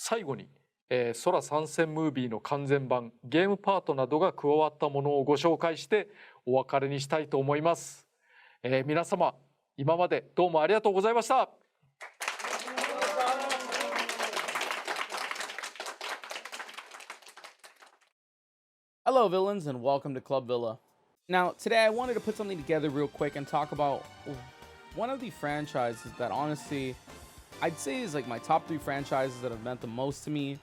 最後に、空参戦ムービーの完全版、ゲームパートなどが加わったものをご紹介してお別れにしたいと思います。皆様、今までどうもありがとうございました。Hello villains and welcome to Club Villa. Now today I wanted to put something together real quick and talk about one of the franchises that honestly I'd say is like my top 3 franchises that have meant the most to me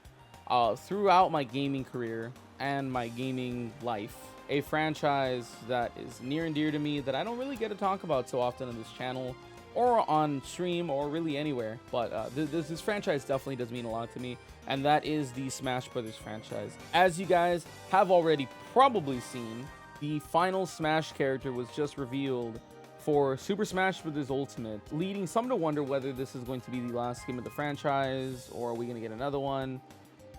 throughout my gaming career and my gaming life. A franchise that is near and dear to me that I don't really get to talk about so often on this channel or on stream or really anywhere, but this franchise definitely does mean a lot to me, and that is the Smash Brothers franchise. As you guys have already probably seen, the final Smash character was just revealed for Super Smash Bros. Ultimate, leading some to wonder whether this is going to be the last game of the franchise or are we going to get another one.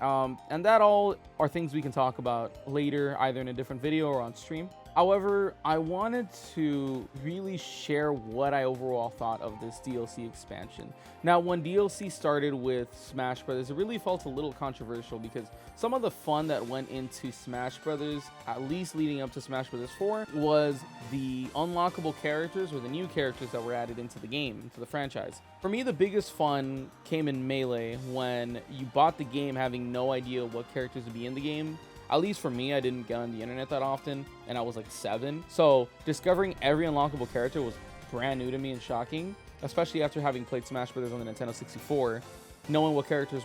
And that all are things we can talk about later, either in a different video or on stream. However, I wanted to really share what I overall thought of this DLC expansion. Now, when DLC started with Smash Brothers, it really felt a little controversial because some of the fun that went into Smash Brothers, at least leading up to Smash Brothers 4, was the unlockable characters or the new characters that were added into the game, into the franchise. For me, the biggest fun came in Melee when you bought the game having no idea what characters would be in the game. At least for me, I didn't get on the internet that often, and I was like 7. So discovering every unlockable character was brand new to me and shocking, especially after having played Smash Bros. On the Nintendo 64, knowing what characters,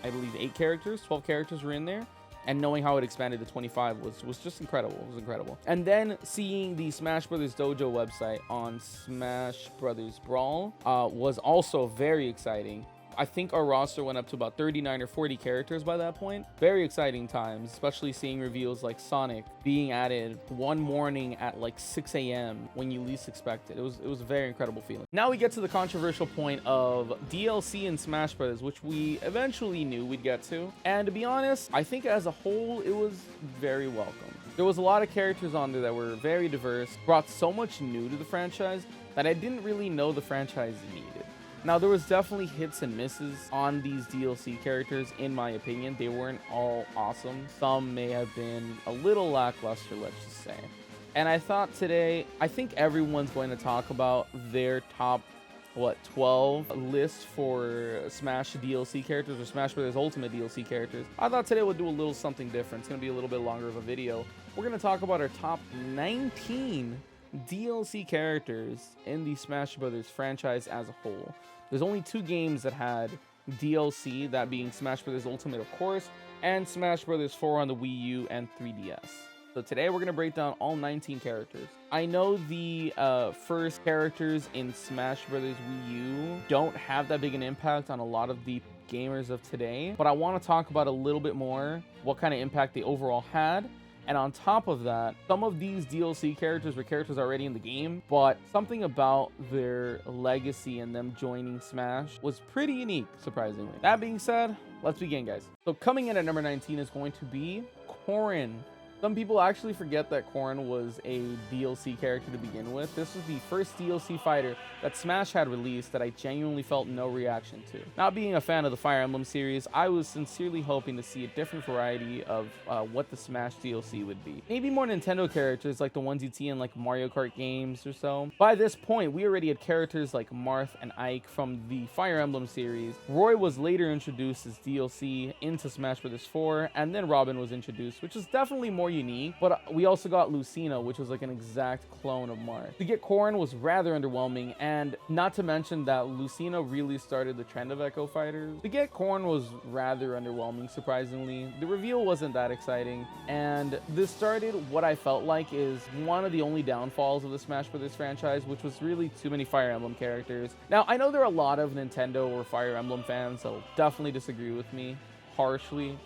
I believe 8 characters, 12 characters were in there, and knowing how it expanded to 25 was just incredible. It was incredible. And then seeing the Smash Brothers Dojo website on Smash Brothers Brawl was also very exciting. I think our roster went up to about 39 or 40 characters by that point. Very exciting times, especially seeing reveals like Sonic being added one morning at like 6 a.m. when you least expect it. It was a very incredible feeling. Now we get to the controversial point of DLC in Smash Bros., which we eventually knew we'd get to. And to be honest, I think as a whole, it was very welcome. There was a lot of characters on there that were very diverse, brought so much new to the franchise that I didn't really know the franchise needed. Now, there was definitely hits and misses on these DLC characters, in my opinion. They weren't all awesome. Some may have been a little lackluster, let's just say. And I thought today, I think everyone's going to talk about their top, 12 list for Smash DLC characters or Smash Bros. Ultimate DLC characters. I thought today we'll do a little something different. It's going to be a little bit longer of a video. We're going to talk about our top 19 DLC characters in the Smash Brothers franchise as a whole. There's only 2 games that had DLC, that being Smash Brothers Ultimate, of course, and Smash Brothers 4 on the Wii U and 3DS. So today we're going to break down all 19 characters. I know the first characters in Smash Brothers Wii U don't have that big an impact on a lot of the gamers of today, but I want to talk about a little bit more what kind of impact they overall had. And on top of that, some of these DLC characters were characters already in the game, but something about their legacy and them joining Smash was pretty unique, surprisingly. That being said, let's begin, guys. So coming in at number 19 is going to be Corrin. Some people actually forget that Corrin was a DLC character to begin with. This was the first DLC fighter that Smash had released that I genuinely felt no reaction to. Not being a fan of the Fire Emblem series, I was sincerely hoping to see a different variety of what the Smash DLC would be. Maybe more Nintendo characters like the ones you'd see in like Mario Kart games or so. By this point, we already had characters like Marth and Ike from the Fire Emblem series. Roy was later introduced as DLC into Smash Bros. 4, and then Robin was introduced, which is definitely more unique, but we also got Lucina, which was like an exact clone of Marth. To get Corrin was rather underwhelming, and not to mention that Lucina really started the trend of Echo Fighters. To get Corrin was rather underwhelming, surprisingly. The reveal wasn't that exciting, and this started what I felt like is one of the only downfalls of the Smash Bros. Franchise, which was really too many Fire Emblem characters. Now, I know there are a lot of Nintendo or Fire Emblem fans, so definitely disagree with me harshly,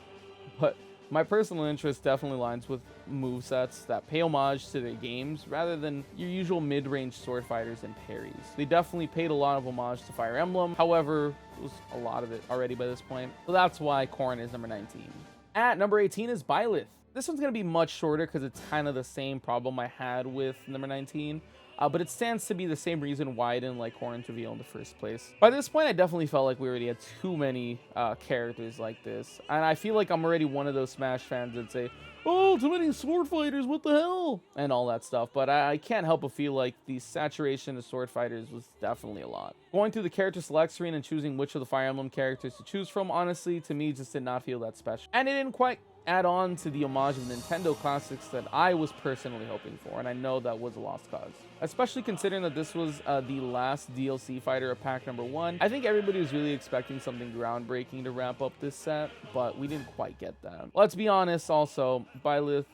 but my personal interest definitely aligns with movesets that pay homage to their games rather than your usual mid-range sword fighters and parries. They definitely paid a lot of homage to Fire Emblem, however, it was a lot of it already by this point. So that's why Corrin is number 19. At number 18 is Bilith. This one's going to be much shorter because it's kind of the same problem I had with number 19. but it stands to be the same reason why I didn't like Corrin to reveal in the first place. By this point, I definitely felt like we already had too many characters like this, and I feel like I'm already one of those Smash fans that say, oh, too many sword fighters, what the hell? And all that stuff. But I can't help but feel like the saturation of sword fighters was definitely a lot. Going through the character select screen and choosing which of the Fire Emblem characters to choose from, honestly, to me, just did not feel that special. And it didn't quite add on to the homage of Nintendo classics that I was personally hoping for, and I know that was a lost cause. Especially considering that this was the last DLC fighter of pack number 1. I think everybody was really expecting something groundbreaking to wrap up this set, but we didn't quite get that. Let's be honest also, Bilith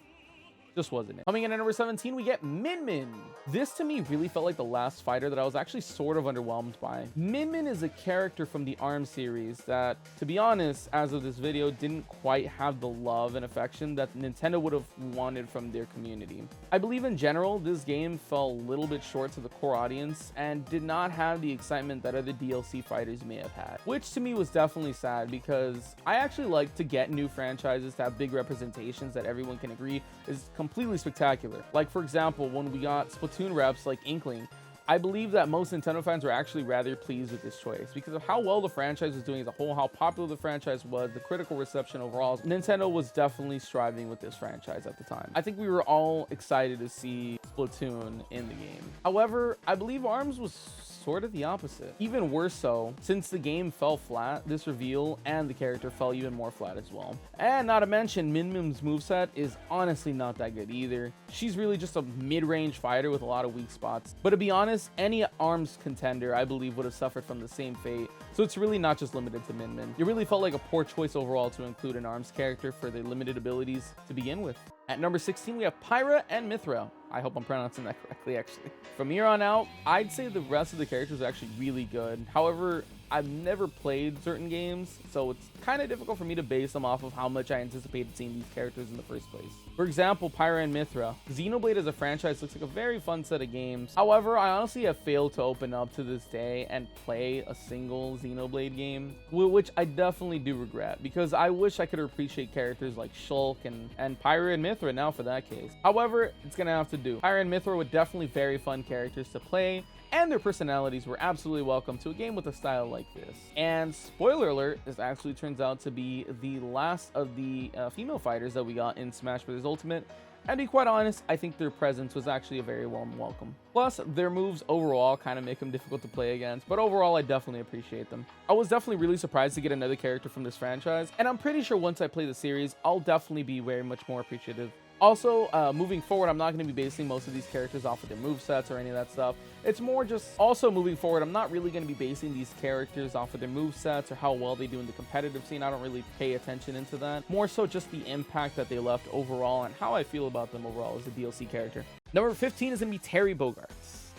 just wasn't it. Coming in at number 17, we get Min Min. This to me really felt like the last fighter that I was actually sort of underwhelmed by. Min Min is a character from the ARMS series that, to be honest, as of this video, didn't quite have the love and affection that Nintendo would have wanted from their community. I believe in general, this game fell a little bit short to the core audience and did not have the excitement that other DLC fighters may have had, which to me was definitely sad because I actually like to get new franchises to have big representations that everyone can agree is completely spectacular. Like, for example, when we got Splatoon reps like Inkling, I believe that most Nintendo fans were actually rather pleased with this choice because of how well the franchise was doing as a whole, how popular the franchise was, the critical reception overall. Nintendo was definitely striving with this franchise at the time. I think we were all excited to see Splatoon in the game. However, I believe ARMS was sort of the opposite. Even worse so, since the game fell flat, this reveal and the character fell even more flat as well. And not to mention, Min Min's moveset is honestly not that good either. She's really just a mid-range fighter with a lot of weak spots. But to be honest, any ARMS contender, I believe, would have suffered from the same fate. So it's really not just limited to Min Min. It really felt like a poor choice overall to include an ARMS character for their limited abilities to begin with. At number 16, we have Pyrrha and Mithril. I hope I'm pronouncing that correctly, actually. From here on out, I'd say the rest of the characters are actually really good. However, I've never played certain games, so it's kind of difficult for me to base them off of how much I anticipated seeing these characters in the first place. For example, Pyrrha and Mithril. Xenoblade as a franchise looks like a very fun set of games. However, I honestly have failed to open up to this day and play a single Xenoblade game, which I definitely do regret, because I wish I could appreciate characters like Shulk and Pyrrha and Mithril now for that case. However, it's gonna have to do. Pyrrha and Mithril were definitely very fun characters to play, and their personalities were absolutely welcome to a game with a style like this. And spoiler alert, this actually turns out to be the last of the female fighters that we got in Smash Bros. Ultimate. And to be quite honest, I think their presence was actually a very warm welcome. Plus, their moves overall kind of make them difficult to play against, but overall, I definitely appreciate them. I was definitely really surprised to get another character from this franchise, and I'm pretty sure once I play the series, I'll definitely be very much more appreciative. Also, moving forward, I'm not going to be basing most of these characters off of their movesets or any of that stuff. It's more just, also moving forward, I'm not really going to be basing these characters off of their movesets or how well they do in the competitive scene. I don't really pay attention into that. More so just the impact that they left overall and how I feel about them overall as a DLC character. Number 15 is going to be Terry Bogart.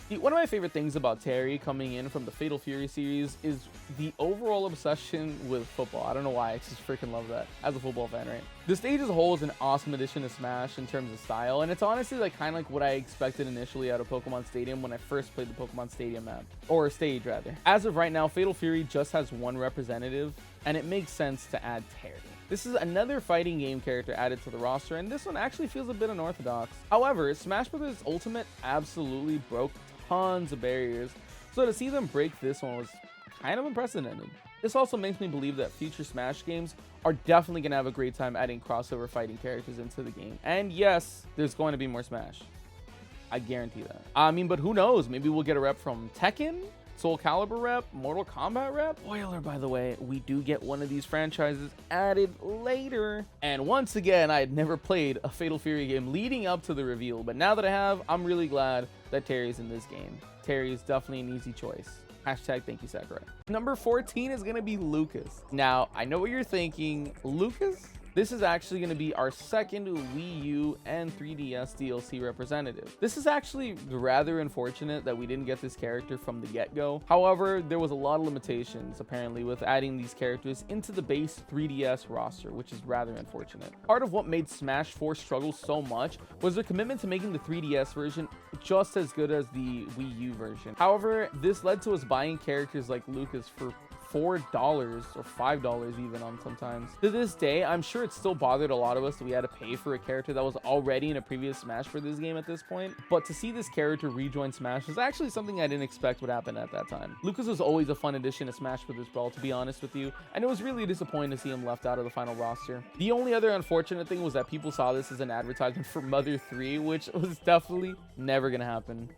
One of my favorite things about Terry coming in from the Fatal Fury series is the overall obsession with football. I don't know why, I just freaking love that as a football fan, right? The stage as a whole is an awesome addition to Smash in terms of style, and it's honestly like kind of like what I expected initially out of Pokemon Stadium when I first played the Pokemon Stadium map, or stage rather. As of right now, Fatal Fury just has one representative, and it makes sense to add Terry. This is another fighting game character added to the roster, and this one actually feels a bit unorthodox. However, Smash Bros. Ultimate absolutely broke tons of barriers, so to see them break this one was kind of unprecedented. This also makes me believe that future Smash games are definitely going to have a great time adding crossover fighting characters into the game. And yes, there's going to be more Smash. I guarantee that. I mean, but who knows? Maybe we'll get a rep from Tekken, Soul Calibur rep, Mortal Kombat rep. Spoiler, by the way, we do get one of these franchises added later. And once again, I had never played a Fatal Fury game leading up to the reveal, but now that I have, I'm really glad that Terry's in this game. Terry is definitely an easy choice. Hashtag thank you, Sakurai. Number 14 is going to be Lucas. Now, I know what you're thinking. Lucas? This is actually going to be our second Wii U and 3DS DLC representative. This is actually rather unfortunate that we didn't get this character from the get-go. However, there was a lot of limitations apparently with adding these characters into the base 3DS roster, which is rather unfortunate. Part of what made Smash 4 struggle so much was their commitment to making the 3DS version just as good as the Wii U version. However, this led to us buying characters like Lucas for $4 or $5 even on sometimes. To this day, I'm sure it still bothered a lot of us that we had to pay for a character that was already in a previous Smash for this game at this point. But to see this character rejoin Smash was actually something I didn't expect would happen at that time. Lucas was always a fun addition to Smash Bros. Brawl, to be honest with you, and it was really disappointing to see him left out of the final roster. The only other unfortunate thing was that people saw this as an advertisement for Mother 3, which was definitely never gonna happen.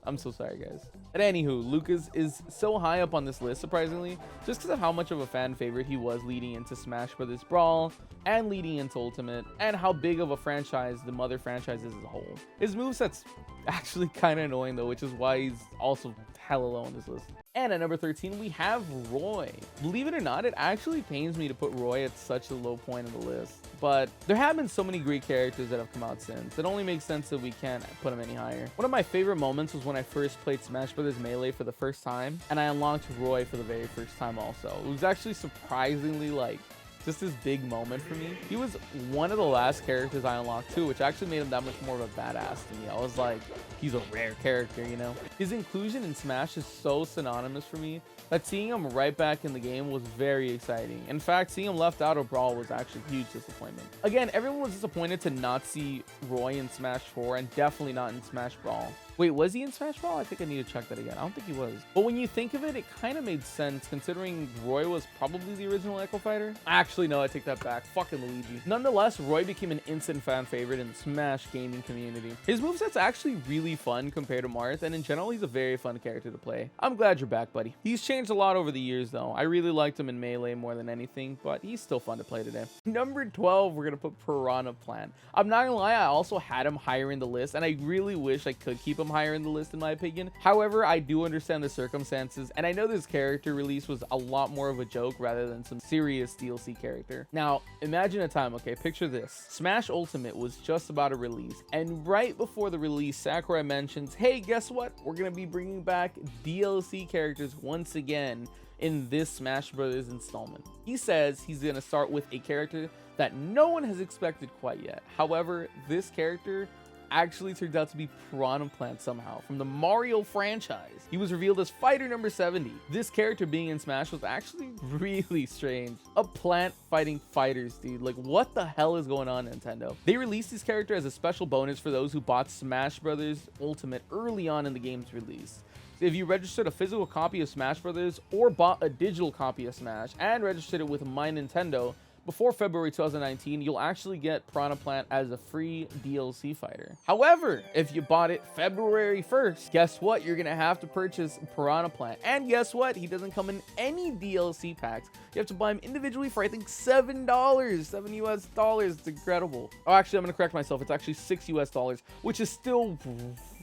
I'm so sorry, guys. But anywho, Lucas is so high up on this list, surprisingly, just because of how much of a fan favorite he was leading into Smash Bros. Brawl and leading into Ultimate, and how big of a franchise the Mother franchise is as a whole. His moveset's actually kind of annoying though, which is why he's also hella low on this list. And at number 13, we have Roy. Believe it or not, it actually pains me to put Roy at such a low point in the list. But there have been so many great characters that have come out since. It only makes sense that we can't put him any higher. One of my favorite moments was when I first played Smash Bros. Melee for the first time, and I unlocked Roy for the very first time also. It was actually surprisingly just this big moment for me. He was one of the last characters I unlocked too, which actually made him that much more of a badass to me. I was like, he's a rare character, you know? His inclusion in Smash is so synonymous for me that seeing him right back in the game was very exciting. In fact, seeing him left out of Brawl was actually a huge disappointment. Again, everyone was disappointed to not see Roy in Smash 4 and definitely not in Smash Brawl. Wait, was he in Smash Brawl? I think I need to check that again. I don't think he was. But when you think of it, it kind of made sense considering Roy was probably the original Echo Fighter. Actually, no, I take that back. Fucking Luigi. Nonetheless, Roy became an instant fan favorite in the Smash gaming community. His moveset's actually really fun compared to Marth, and in general, he's a very fun character to play. I'm glad you're back, buddy. He's changed a lot over the years, though. I really liked him in Melee more than anything, but he's still fun to play today. Number 12, we're gonna put Piranha Plant. I'm not gonna lie, I also had him higher in the list, and I really wish I could keep him higher in the list in my opinion. However, I do understand the circumstances, and I know this character release was a lot more of a joke rather than some serious DLC character. Now, imagine a time, okay, picture this. Smash Ultimate was just about to release, and right before the release, Sakurai mentions, hey, guess what? We're gonna be bringing back DLC characters once again in this Smash Bros. Installment. He says he's gonna start with a character that no one has expected quite yet. However, this character actually turned out to be Piranha Plant somehow from the Mario franchise. He was revealed as fighter number 70. This character being in Smash was actually really strange. A plant fighting fighters, dude. Like, what the hell is going on, Nintendo? They released this character as a special bonus for those who bought Smash Bros. Ultimate early on in the game's release. If you registered a physical copy of Smash Bros. Or bought a digital copy of Smash and registered it with My Nintendo before February 2019, you'll actually get Piranha Plant as a free DLC fighter. However, if you bought it February 1st, guess what? You're gonna have to purchase Piranha Plant. And guess what? He doesn't come in any DLC packs. You have to buy him individually for, I think, $7, $7 US. It's incredible. Oh, actually, I'm gonna correct myself. It's actually $6 US, which is still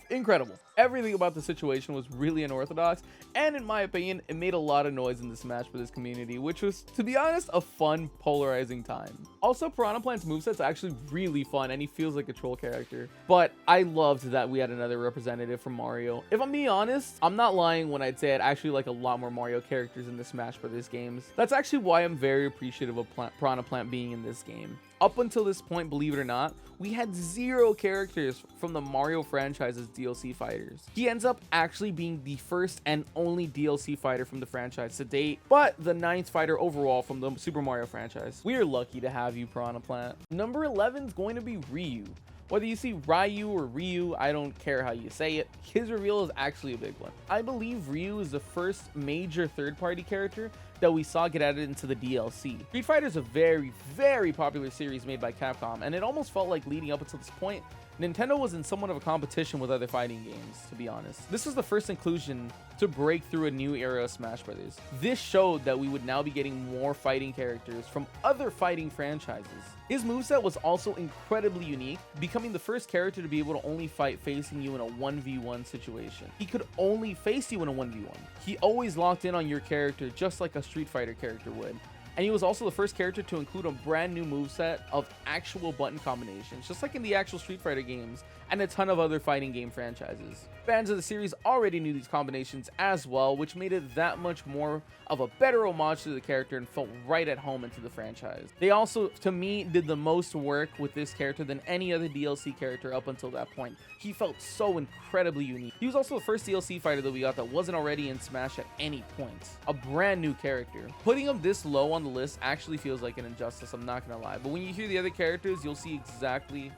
incredible. Everything about the situation was really unorthodox, and in my opinion, it made a lot of noise in the Smash Bros. Community, which was, to be honest, a fun, polarizing time. Also, Piranha Plant's moveset's actually really fun, and he feels like a troll character. But I loved that we had another representative from Mario. If I'm being honest, I'm not lying when I'd say I'd actually like a lot more Mario characters in the Smash Bros. Games. That's actually why I'm very appreciative of Piranha Plant being in this game. Up until this point, believe it or not, we had 0 characters from the Mario franchise's DLC fighters. He ends up actually being the first and only DLC fighter from the franchise to date, but the 9th fighter overall from the Super Mario franchise. We are lucky to have you, Piranha Plant. Number 11 is going to be Ryu. Whether you see Ryu or Ryu, I don't care how you say it, his reveal is actually a big one. I believe Ryu is the first major third-party character that we saw get added into the DLC. Street Fighter is a very, very popular series made by Capcom, and it almost felt like leading up until this point, Nintendo was in somewhat of a competition with other fighting games, to be honest. This was the first inclusion to break through a new era of Smash Bros. This showed that we would now be getting more fighting characters from other fighting franchises. His moveset was also incredibly unique, becoming the first character to be able to only fight facing you in a 1v1 situation. He could only face you in a 1v1. He always locked in on your character just like a Street Fighter character would. and he was also the first character to include a brand new moveset of actual button combinations, just like in the actual Street Fighter games and a ton of other fighting game franchises. Fans of the series already knew these combinations as well, which made it that much more of a better homage to the character and felt right at home into the franchise. They also, to me, did the most work with this character than any other DLC character up until that point. He felt so incredibly unique. He was also the first DLC fighter that we got that wasn't already in Smash at any point. A brand new character. Putting him this low on the list actually feels like an injustice, I'm not gonna lie. But when you hear the other characters, you'll see exactly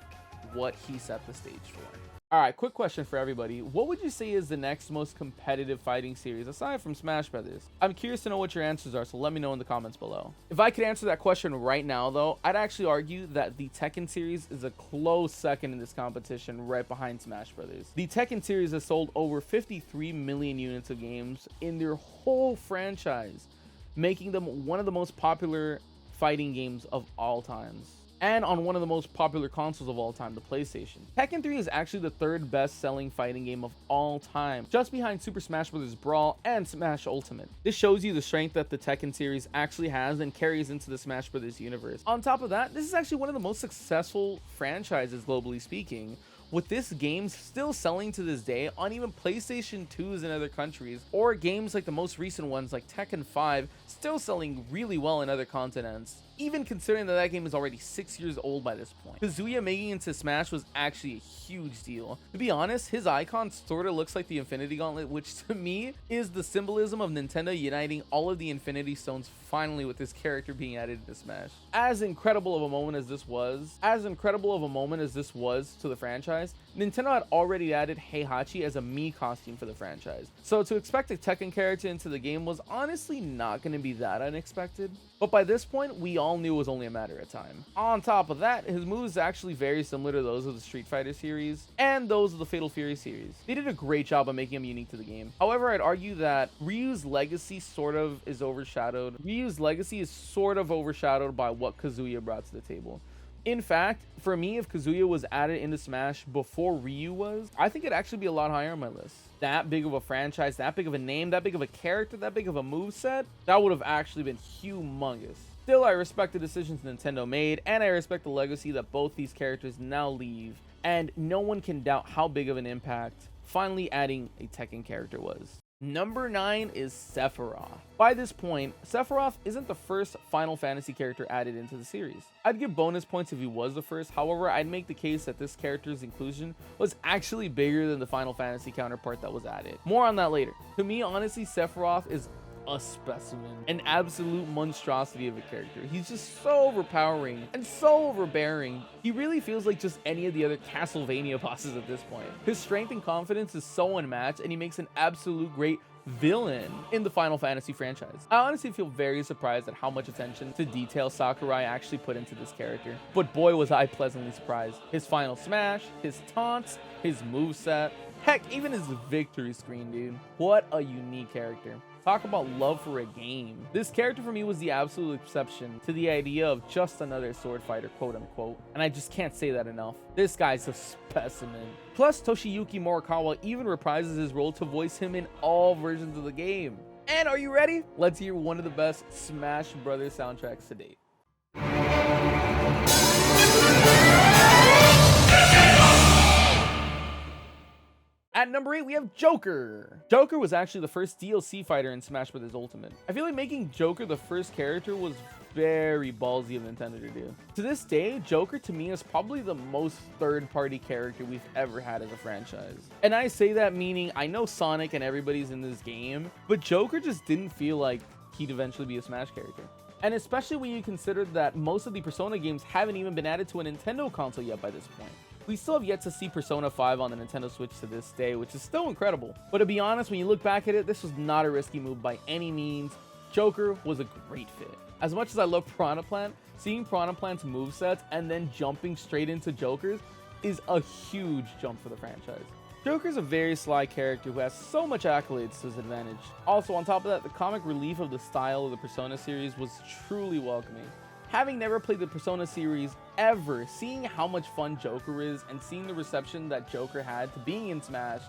what he set the stage for. Alright, quick question for everybody. What would you say is the next most competitive fighting series aside from Smash Brothers? I'm curious to know what your answers are, so let me know in the comments below. If I could answer that question right now though, I'd actually argue that the Tekken series is a close second in this competition, right behind Smash Brothers. The Tekken series has sold over 53 million units of games in their whole franchise, making them one of the most popular fighting games of all times, and on one of the most popular consoles of all time, the PlayStation. Tekken 3 is actually the third best selling fighting game of all time, just behind Super Smash Bros. Brawl and Smash Ultimate. This shows you the strength that the Tekken series actually has and carries into the Smash Bros. Universe. On top of that, this is actually one of the most successful franchises globally speaking, with this game still selling to this day on even PlayStation 2s in other countries, or games like the most recent ones like Tekken 5 still selling really well in other continents, even considering that game is already 6 years old by this point. Kazuya making it into Smash was actually a huge deal. To be honest, his icon sorta looks like the Infinity Gauntlet, which to me is the symbolism of Nintendo uniting all of the Infinity Stones finally with this character being added into Smash. As incredible of a moment as this was to the franchise, Nintendo had already added Heihachi as a Mii costume for the franchise. So to expect a Tekken character into the game was honestly not going to be that unexpected. But by this point, we all knew it was only a matter of time. On top of that, his moves are actually very similar to those of the Street Fighter series and those of the Fatal Fury series. They did a great job of making him unique to the game. However, I'd argue that Ryu's legacy is sort of overshadowed by what Kazuya brought to the table. In fact, for me, if Kazuya was added into Smash before Ryu was, I think it'd actually be a lot higher on my list. That big of a franchise, that big of a name, that big of a character, that big of a moveset, that would have actually been humongous. Still, I respect the decisions Nintendo made, and I respect the legacy that both these characters now leave, and no one can doubt how big of an impact finally adding a Tekken character was. Number 9 is Sephiroth. By this point, Sephiroth isn't the first Final Fantasy character added into the series. I'd give bonus points if he was the first, however, I'd make the case that this character's inclusion was actually bigger than the Final Fantasy counterpart that was added. More on that later. To me, honestly, Sephiroth is a specimen, an absolute monstrosity of a character. He's just so overpowering and so overbearing. He really feels like just any of the other Castlevania bosses at this point. His strength and confidence is so unmatched, and he makes an absolute great villain in the Final Fantasy franchise. I honestly feel very surprised at how much attention to detail Sakurai actually put into this character, but boy was I pleasantly surprised. His final smash, his taunts, his moveset, heck, even his victory screen, dude. What a unique character. Talk about love for a game. This character for me was the absolute exception to the idea of just another sword fighter, quote unquote. And I just can't say that enough. This guy's a specimen. Plus, Toshiyuki Morikawa even reprises his role to voice him in all versions of the game. And are you ready? Let's hear one of the best Smash Brothers soundtracks to date. At number 8, we have Joker. Joker was actually the first DLC fighter in Smash Bros. Ultimate. I feel like making Joker the first character was very ballsy of Nintendo to do. To this day, Joker to me is probably the most third-party character we've ever had as a franchise. And I say that meaning I know Sonic and everybody's in this game, but Joker just didn't feel like he'd eventually be a Smash character. And especially when you consider that most of the Persona games haven't even been added to a Nintendo console yet by this point. We still have yet to see Persona 5 on the Nintendo Switch to this day, which is still incredible. But to be honest, when you look back at it, this was not a risky move by any means. Joker was a great fit. As much as I love Piranha Plant, seeing Piranha Plant's movesets and then jumping straight into Joker's is a huge jump for the franchise. Joker's a very sly character who has so much accolades to his advantage. Also, on top of that, the comic relief of the style of the Persona series was truly welcoming. Having never played the Persona series ever, seeing how much fun Joker is and seeing the reception that Joker had to being in Smash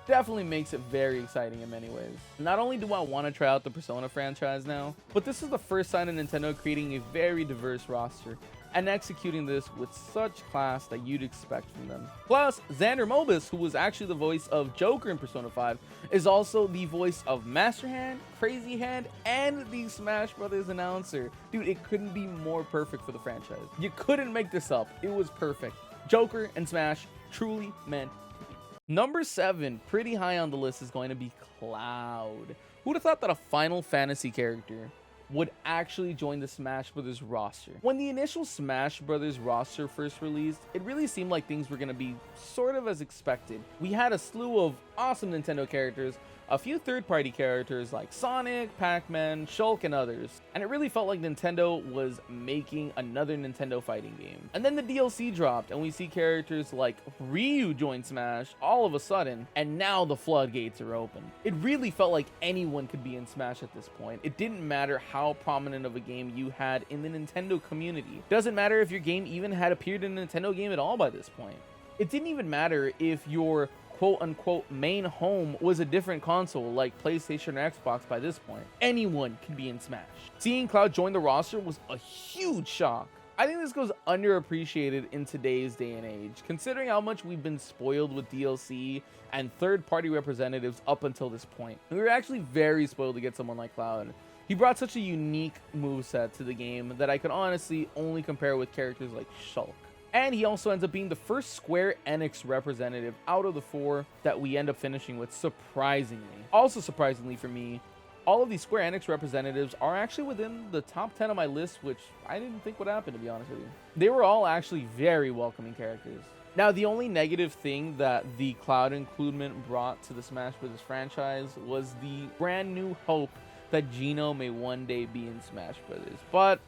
definitely makes it very exciting in many ways. Not only do I want to try out the Persona franchise now, but this is the first sign of Nintendo creating a very diverse roster and executing this with such class that you'd expect from them. Plus, Xander Mobus, who was actually the voice of Joker in Persona 5, is also the voice of Master Hand, Crazy Hand, and the Smash Brothers announcer. Dude, it couldn't be more perfect for the franchise. You couldn't make this up. It was perfect. Joker and Smash truly meant to be. Number 7, pretty high on the list, is going to be Cloud. Who'd have thought that a Final Fantasy character would actually join the Smash Brothers roster? When the initial Smash Brothers roster first released, it really seemed like things were going to be sort of as expected. We had a slew of awesome Nintendo characters, a few third-party characters like Sonic, Pac-Man, Shulk, and others, and it really felt like Nintendo was making another Nintendo fighting game. And then the DLC dropped, and we see characters like Ryu join Smash all of a sudden, and now the floodgates are open. It really felt like anyone could be in Smash at this point. It didn't matter how prominent of a game you had in the Nintendo community. Doesn't matter if your game even had appeared in a Nintendo game at all by this point. It didn't even matter if your quote-unquote main home was a different console like PlayStation or Xbox by this point. Anyone can be in Smash. Seeing Cloud join the roster was a huge shock. I think this goes underappreciated in today's day and age, considering how much we've been spoiled with DLC and third-party representatives up until this point. We were actually very spoiled to get someone like Cloud. He brought such a unique moveset to the game that I could honestly only compare with characters like Shulk. And he also ends up being the first Square Enix representative out of the 4 that we end up finishing with, surprisingly. Also surprisingly for me, all of these Square Enix representatives are actually within the top 10 of my list, which I didn't think would happen, to be honest with you. They were all actually very welcoming characters. Now, the only negative thing that the Cloud inclusion brought to the Smash Bros. Franchise was the brand new hope that Geno may one day be in Smash Bros. But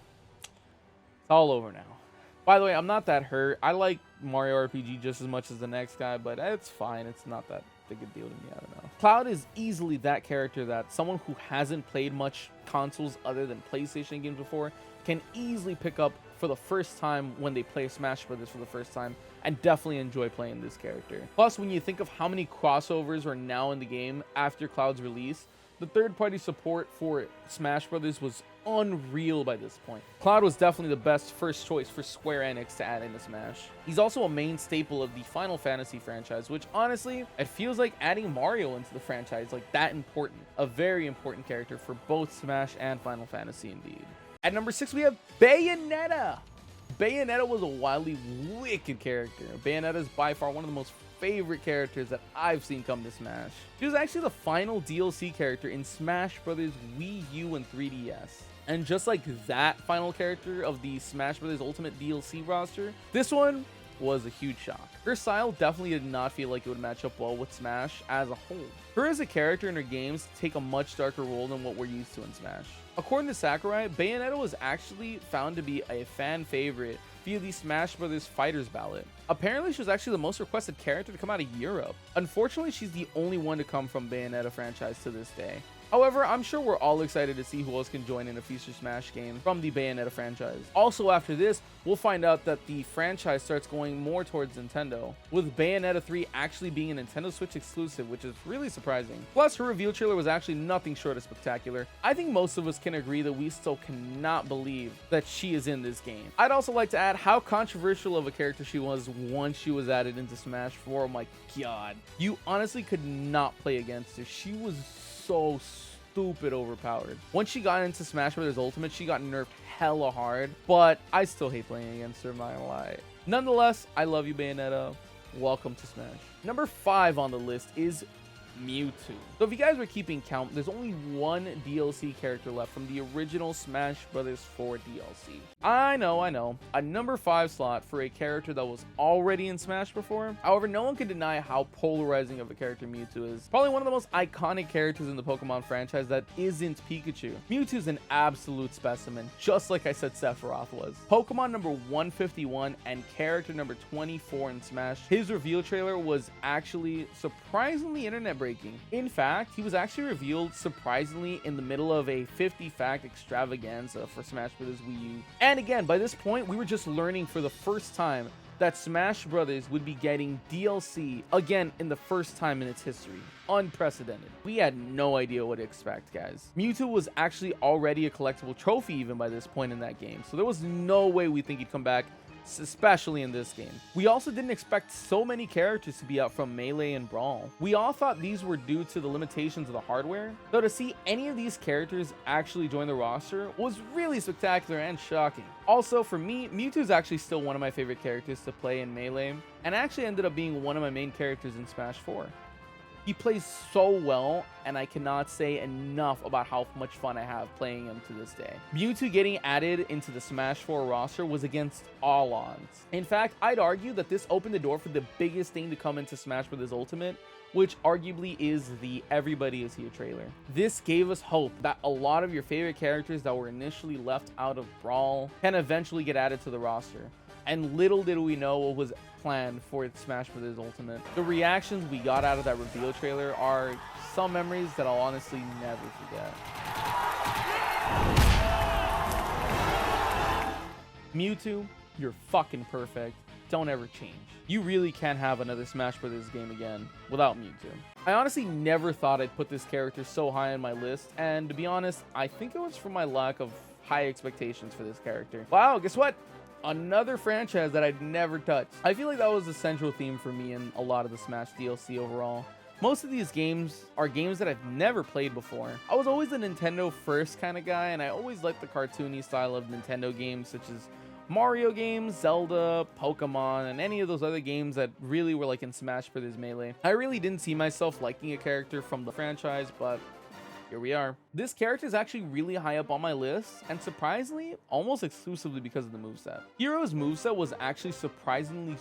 it's all over now. By the way, I'm not that hurt. I like Mario RPG just as much as the next guy, but it's fine. It's not that big a deal to me. I don't know. Cloud is easily that character that someone who hasn't played much consoles other than PlayStation games before can easily pick up for the first time when they play Smash Brothers for the first time and definitely enjoy playing this character. Plus, when you think of how many crossovers are now in the game after Cloud's release, the third-party support for Smash Brothers was unreal by this point. Cloud was definitely the best first choice for Square Enix to add into Smash. He's also a main staple of the Final Fantasy franchise, which honestly, it feels like adding Mario into the franchise, like that important. A very important character for both Smash and Final Fantasy indeed. At number 6, we have Bayonetta. Bayonetta was a wildly wicked character. Bayonetta is by far one of the most favorite characters that I've seen come to Smash. She was actually the final DLC character in Smash Bros. Wii U and 3DS. And just like that final character of the Smash Bros. Ultimate DLC roster, this one was a huge shock. Her style definitely did not feel like it would match up well with Smash as a whole. Her as a character in her games take a much darker role than what we're used to in Smash. According to Sakurai, Bayonetta was actually found to be a fan favorite via the Smash Bros. Fighters ballot. Apparently, she was actually the most requested character to come out of Europe. Unfortunately, she's the only one to come from Bayonetta franchise to this day. However, I'm sure we're all excited to see who else can join in a Future Smash game from the Bayonetta franchise. Also, after this, we'll find out that the franchise starts going more towards Nintendo, with Bayonetta 3 actually being a Nintendo Switch exclusive, which is really surprising. Plus, her reveal trailer was actually nothing short of spectacular. I think most of us can agree that we still cannot believe that she is in this game. I'd also like to add how controversial of a character she was once she was added into Smash 4. Oh my god. You honestly could not play against her. She was so stupid overpowered. Once she got into Smash Bros. Ultimate, she got nerfed hella hard, but I still hate playing against her, I'm not gonna lie. Nonetheless, I love you, Bayonetta. Welcome to Smash. Number 5 on the list is Mewtwo. So if you guys were keeping count, there's only one DLC character left from the original Smash Bros. 4 DLC. I know, a number 5 slot for a character that was already in Smash before. However, no one can deny how polarizing of a character Mewtwo is. Probably one of the most iconic characters in the Pokemon franchise that isn't Pikachu. Mewtwo's an absolute specimen, just like I said Sephiroth was. Pokemon number 151 and character number 24 in Smash, his reveal trailer was actually surprisingly internet breaking. In fact, he was actually revealed surprisingly in the middle of a 50 fact extravaganza for Smash Bros. Wii U. And again, by this point, we were just learning for the first time that Smash Brothers would be getting DLC again in the first time in its history. Unprecedented. We had no idea what to expect, guys. Mewtwo was actually already a collectible trophy even by this point in that game, so there was no way we think he'd come back, especially in this game. We also didn't expect so many characters to be out from Melee and Brawl. We all thought these were due to the limitations of the hardware, though to see any of these characters actually join the roster was really spectacular and shocking. Also, for me, Mewtwo is actually still one of my favorite characters to play in Melee, and actually ended up being one of my main characters in Smash 4. He plays so well, and I cannot say enough about how much fun I have playing him to this day. Mewtwo getting added into the Smash 4 roster was against all odds. In fact, I'd argue that this opened the door for the biggest thing to come into Smash Bros. Ultimate, which arguably is the Everybody Is Here trailer. This gave us hope that a lot of your favorite characters that were initially left out of Brawl can eventually get added to the roster. And little did we know what was planned for Smash Bros. Ultimate. The reactions we got out of that reveal trailer are some memories that I'll honestly never forget. Mewtwo, you're fucking perfect. Don't ever change. You really can't have another Smash Bros. Game again without Mewtwo. I honestly never thought I'd put this character so high on my list, and to be honest, I think it was from my lack of high expectations for this character. Wow, guess what? Another franchise that I'd never touched. I feel like that was the central theme for me in a lot of the Smash DLC overall. Most of these games are games that I've never played before. I was always a Nintendo first kind of guy, and I always liked the cartoony style of Nintendo games such as Mario games, Zelda, Pokemon, and any of those other games that really were like in Smash Bros. Melee. I really didn't see myself liking a character from the franchise, but here we are. This character is actually really high up on my list, and surprisingly, almost exclusively because of the moveset. Hero's moveset was actually surprisingly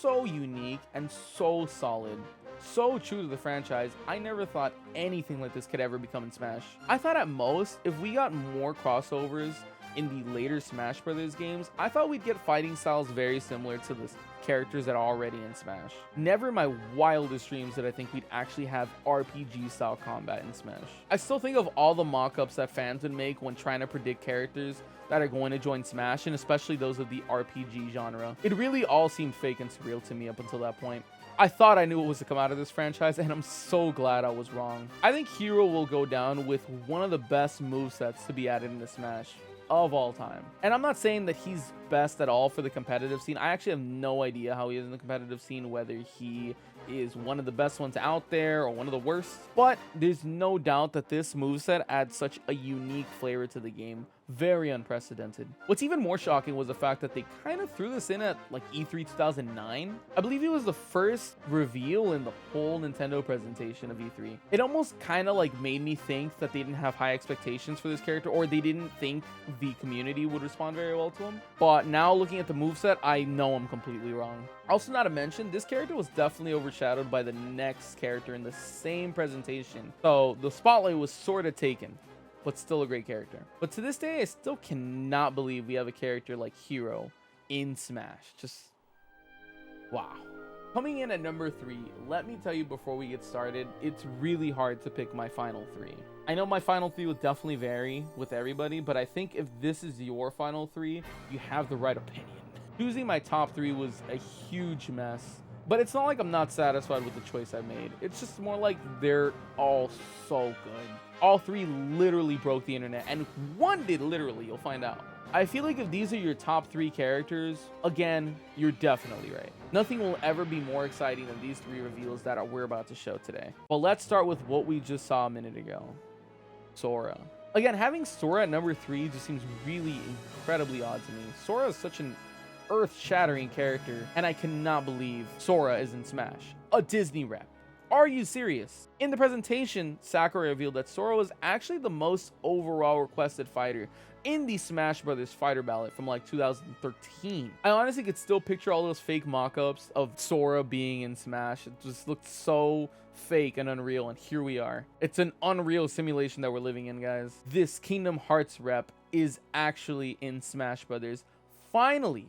so unique and so solid. So true to the franchise, I never thought anything like this could ever become in Smash. I thought at most, if we got more crossovers in the later Smash Brothers games, I thought we'd get fighting styles very similar to the characters that are already in Smash. Never in my wildest dreams did I think we'd actually have RPG style combat in Smash. I still think of all the mock-ups that fans would make when trying to predict characters that are going to join Smash, and especially those of the RPG genre. It really all seemed fake and surreal to me up until that point. I thought I knew what was to come out of this franchise, and I'm so glad I was wrong. I think Hero will go down with one of the best movesets to be added into Smash of all time. And I'm not saying that he's best at all for the competitive scene. I actually have no idea how he is in the competitive scene, whether he is one of the best ones out there or one of the worst. But there's no doubt that this moveset adds such a unique flavor to the game. Very unprecedented. What's even more shocking was the fact that they kind of threw this in at like E3 2009. I believe it was the first reveal in the whole Nintendo presentation of E3. It almost kind of like made me think that they didn't have high expectations for this character, or they didn't think the community would respond very well to him. But now looking at the moveset, I know I'm completely wrong. Also, not to mention, this character was definitely overshadowed by the next character in the same presentation. So the spotlight was sort of taken, but still a great character. But to this day, I still cannot believe we have a character like Hero in Smash. Just wow. Coming in at number 3, let me tell you before we get started, it's really hard to pick my final 3. I know my final 3 will definitely vary with everybody, but I think if this is your final 3, you have the right opinion. Choosing my top 3 was a huge mess, but it's not like I'm not satisfied with the choice I made. It's just more like they're all so good. All 3 literally broke the internet, and one did literally, you'll find out. I feel like if these are your top 3 characters, again, you're definitely right. Nothing will ever be more exciting than these 3 reveals that we're about to show today. But let's start with what we just saw a minute ago. Sora. Again, having Sora at number 3 just seems really incredibly odd to me. Sora is such an earth-shattering character, and I cannot believe Sora is in Smash. A Disney rep. Are you serious? In the presentation, Sakurai revealed that Sora was actually the most overall requested fighter in the Smash Brothers fighter ballot from like 2013. I honestly could still picture all those fake mock-ups of Sora being in Smash. It just looked so fake and unreal, and here we are. It's an unreal simulation that we're living in, guys. This Kingdom Hearts rep is actually in Smash Brothers. Finally!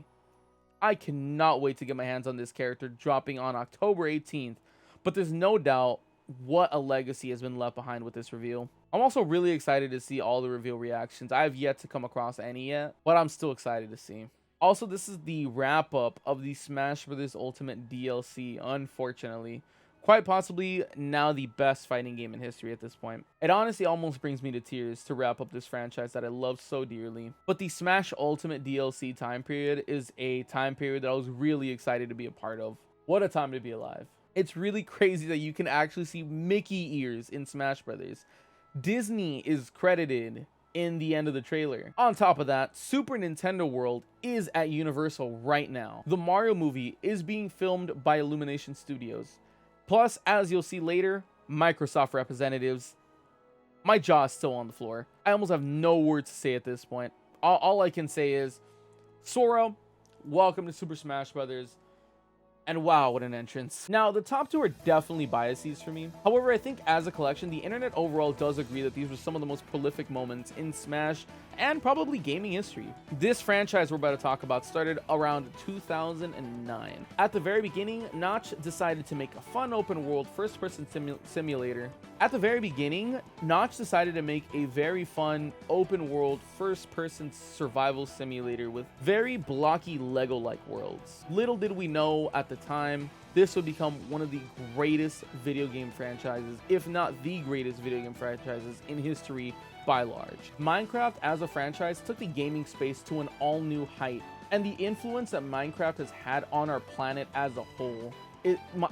I cannot wait to get my hands on this character dropping on October 18th. But there's no doubt what a legacy has been left behind with this reveal. I'm also really excited to see all the reveal reactions. I have yet to come across any yet, but I'm still excited to see. Also, this is the wrap up of the Smash Bros. Ultimate DLC, unfortunately. Quite possibly now the best fighting game in history at this point. It honestly almost brings me to tears to wrap up this franchise that I love so dearly. But the Smash Ultimate DLC time period is a time period that I was really excited to be a part of. What a time to be alive. It's really crazy that you can actually see Mickey ears in Smash Brothers. Disney is credited in the end of the trailer. On top of that, Super Nintendo World is at Universal right now. The Mario movie is being filmed by Illumination Studios. Plus, as you'll see later, Microsoft representatives. My jaw is still on the floor. I almost have no words to say at this point. All I can say is, Sora, welcome to Super Smash Brothers. And wow, what an entrance. Now, the top two are definitely biases for me. However, I think as a collection, the internet overall does agree that these were some of the most prolific moments in Smash and probably gaming history. This franchise we're about to talk about started around 2009. At the very beginning, Notch decided to make a fun open world first-person simulator. At the very beginning, Notch decided to make a very fun open world first-person survival simulator with very blocky Lego-like worlds. Little did we know at the time, this would become one of the greatest video game franchises, if not the greatest video game franchises in history by large. Minecraft as a franchise took the gaming space to an all-new height, and the influence that Minecraft has had on our planet as a whole,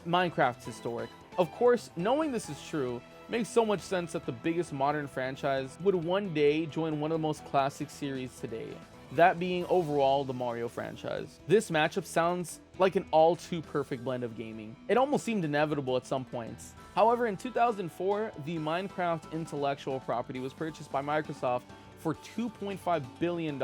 Minecraft's historic. Of course, knowing this is true, makes so much sense that the biggest modern franchise would one day join one of the most classic series today. That being overall the Mario franchise. This matchup sounds like an all too perfect blend of gaming. It almost seemed inevitable at some points. However, in 2004, the Minecraft intellectual property was purchased by Microsoft for $2.5 billion,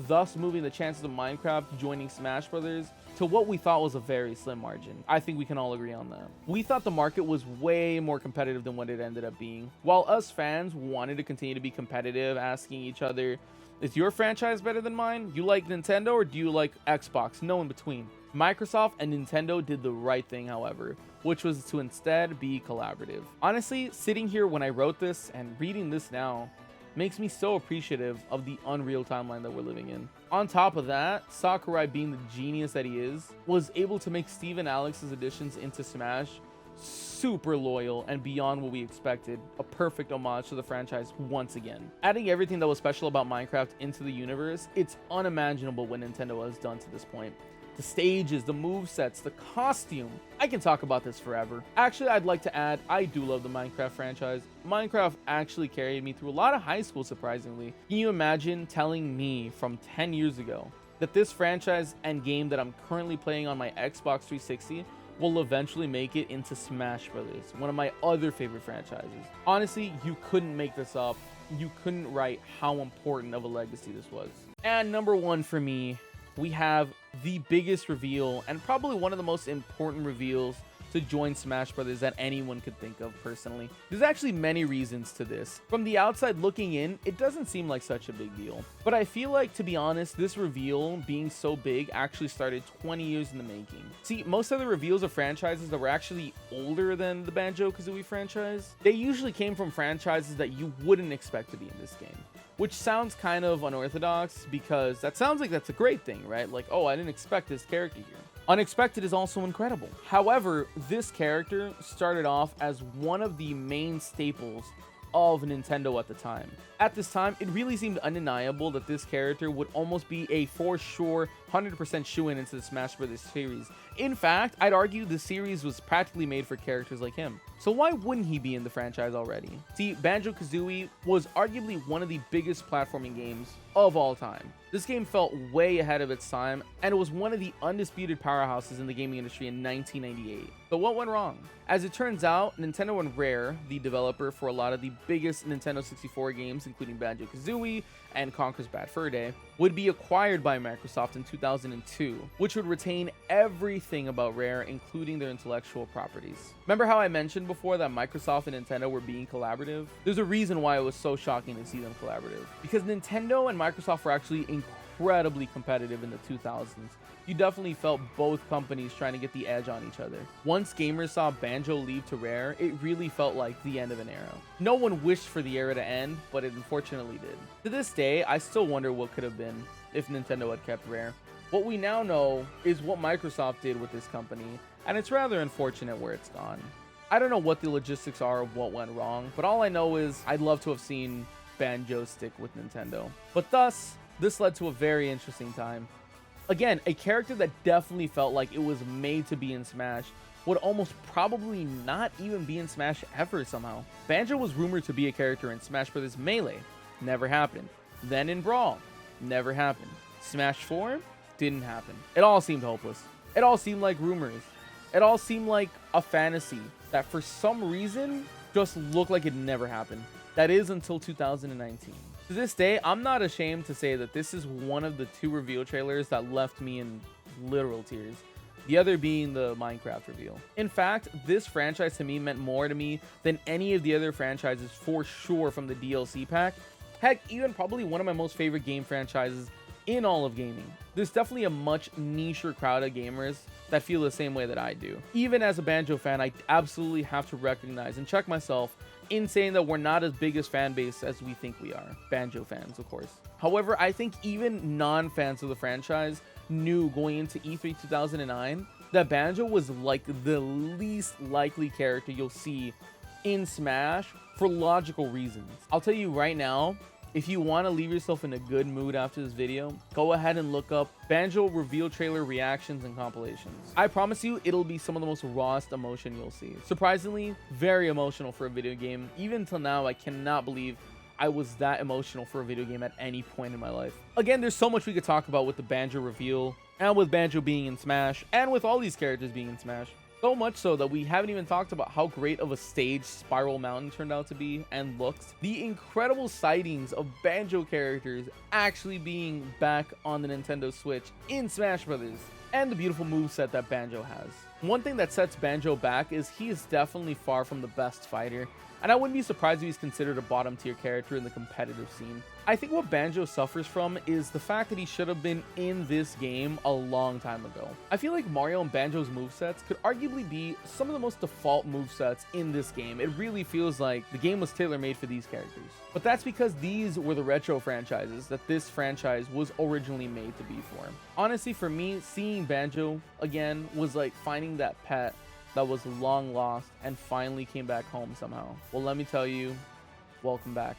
thus moving the chances of Minecraft joining Smash Brothers to what we thought was a very slim margin. I think we can all agree on that. We thought the market was way more competitive than what it ended up being. While us fans wanted to continue to be competitive, asking each other, is your franchise better than mine? You like Nintendo or do you like Xbox? No in between. Microsoft and Nintendo did the right thing, however, which was to instead be collaborative. Honestly, sitting here when I wrote this and reading this now makes me so appreciative of the unreal timeline that we're living in. On top of that, Sakurai, being the genius that he is, was able to make Steve and Alex's additions into Smash super loyal and beyond what we expected. A perfect homage to the franchise once again. Adding everything that was special about Minecraft into the universe, it's unimaginable what Nintendo has done to this point. The stages, the movesets, the costume. I can talk about this forever. Actually, I'd like to add, I do love the Minecraft franchise. Minecraft actually carried me through a lot of high school, surprisingly. Can you imagine telling me from 10 years ago that this franchise and game that I'm currently playing on my Xbox 360 will eventually make it into Smash Brothers, one of my other favorite franchises? Honestly, you couldn't make this up. You couldn't write how important of a legacy this was. And number one for me, we have the biggest reveal and probably one of the most important reveals to join Smash Brothers that anyone could think of personally. There's actually many reasons to this. From the outside looking in, it doesn't seem like such a big deal. But I feel like, to be honest, this reveal being so big actually started 20 years in the making. See, most of the reveals of franchises that were actually older than the BanjoKazooie franchise, they usually came from franchises that you wouldn't expect to be in this game. Which sounds kind of unorthodox because that sounds like that's a great thing, right? Like, oh, I didn't expect this character here. Unexpected is also incredible. However, this character started off as one of the main staples of Nintendo at the time. At this time, it really seemed undeniable that this character would almost be a for sure 100% shoo-in into the Smash Bros. Series. In fact, I'd argue the series was practically made for characters like him. So why wouldn't he be in the franchise already? See, BanjoKazooie was arguably one of the biggest platforming games of all time. This game felt way ahead of its time, and it was one of the undisputed powerhouses in the gaming industry in 1998. But what went wrong? As it turns out, Nintendo and Rare, the developer for a lot of the biggest Nintendo 64 games, including BanjoKazooie and Conker's Bad Fur Day, would be acquired by Microsoft in 2002, which would retain everything about Rare, including their intellectual properties. Remember how I mentioned before that Microsoft and Nintendo were being collaborative? There's a reason why it was so shocking to see them collaborative. Because Nintendo and Microsoft were actually incredibly competitive in the 2000s. You definitely felt both companies trying to get the edge on each other. Once gamers saw Banjo leave to Rare, it really felt like the end of an era. No one wished for the era to end, but it unfortunately did. To this day, I still wonder what could have been if Nintendo had kept Rare. What we now know is what Microsoft did with this company, and it's rather unfortunate where it's gone. I don't know what the logistics are of what went wrong, but all I know is I'd love to have seen Banjo stick with Nintendo. But thus, this led to a very interesting time. Again, a character that definitely felt like it was made to be in Smash would almost probably not even be in Smash ever somehow. Banjo was rumored to be a character in Smash Bros. Melee. Never happened. Then in Brawl. Never happened. Smash 4? Didn't happen. It all seemed hopeless. It all seemed like rumors. It all seemed like a fantasy that for some reason just looked like it never happened. That is until 2019. To this day, I'm not ashamed to say that this is one of the 2 reveal trailers that left me in literal tears. The other being the Minecraft reveal. In fact, this franchise to me meant more to me than any of the other franchises for sure from the DLC pack. Heck, even probably one of my most favorite game franchises in all of gaming. There's definitely a much nicher crowd of gamers that feel the same way that I do. Even as a Banjo fan, I absolutely have to recognize and check myself in saying that we're not as big as fan base as we think we are. Banjo fans, of course. However, I think even non-fans of the franchise knew going into E3 2009 that Banjo was like the least likely character you'll see in Smash for logical reasons. I'll tell you right now, if you want to leave yourself in a good mood after this video, go ahead and look up Banjo reveal trailer reactions and compilations. I promise you, it'll be some of the most rawest emotion you'll see. Surprisingly, very emotional for a video game. Even till now, I cannot believe I was that emotional for a video game at any point in my life. Again, there's so much we could talk about with the Banjo reveal, and with Banjo being in Smash, and with all these characters being in Smash. So much so that we haven't even talked about how great of a stage Spiral Mountain turned out to be and looked. The incredible sightings of Banjo characters actually being back on the Nintendo Switch in Smash Brothers, and the beautiful moveset that Banjo has. One thing that sets Banjo back is he is definitely far from the best fighter, and I wouldn't be surprised if he's considered a bottom tier character in the competitive scene. I think what Banjo suffers from is the fact that he should have been in this game a long time ago. I feel like Mario and Banjo's movesets could arguably be some of the most default movesets in this game. It really feels like the game was tailor-made for these characters. But that's because these were the retro franchises that this franchise was originally made to be for. Honestly, for me, seeing Banjo again was like finding that pet that was long lost and finally came back home somehow. Well, let me tell you, welcome back.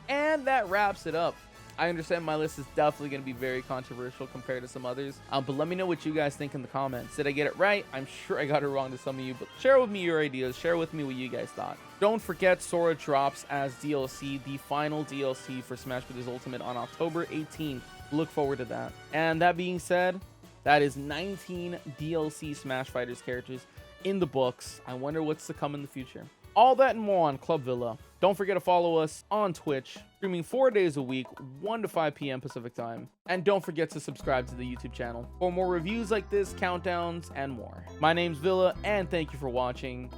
And that wraps it up. I understand my list is definitely going to be very controversial compared to some others, but let me know what you guys think in the comments. Did I get it right? I'm sure I got it wrong to some of you, but share with me your ideas. Share with me what you guys thought. Don't forget, Sora drops as DLC, the final DLC for Smash Bros. Ultimate on October 18th. Look forward to that. And that being said, that is 19 DLC Smash Fighters characters in the books. I wonder what's to come in the future. All that and more on Club Villa. Don't forget to follow us on Twitch, streaming 4 days a week, 1 to 5 p.m. Pacific time. And don't forget to subscribe to the YouTube channel for more reviews like this, countdowns, and more. My name's Villa, and thank you for watching.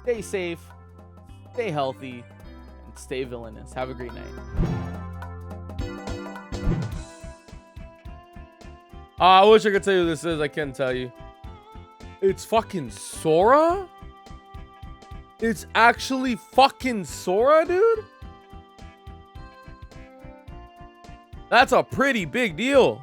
Stay safe, stay healthy, and stay villainous. Have a great night. I wish I could tell you who this is. I can't tell you. It's fucking Sora? It's actually fucking Sora, dude? That's a pretty big deal.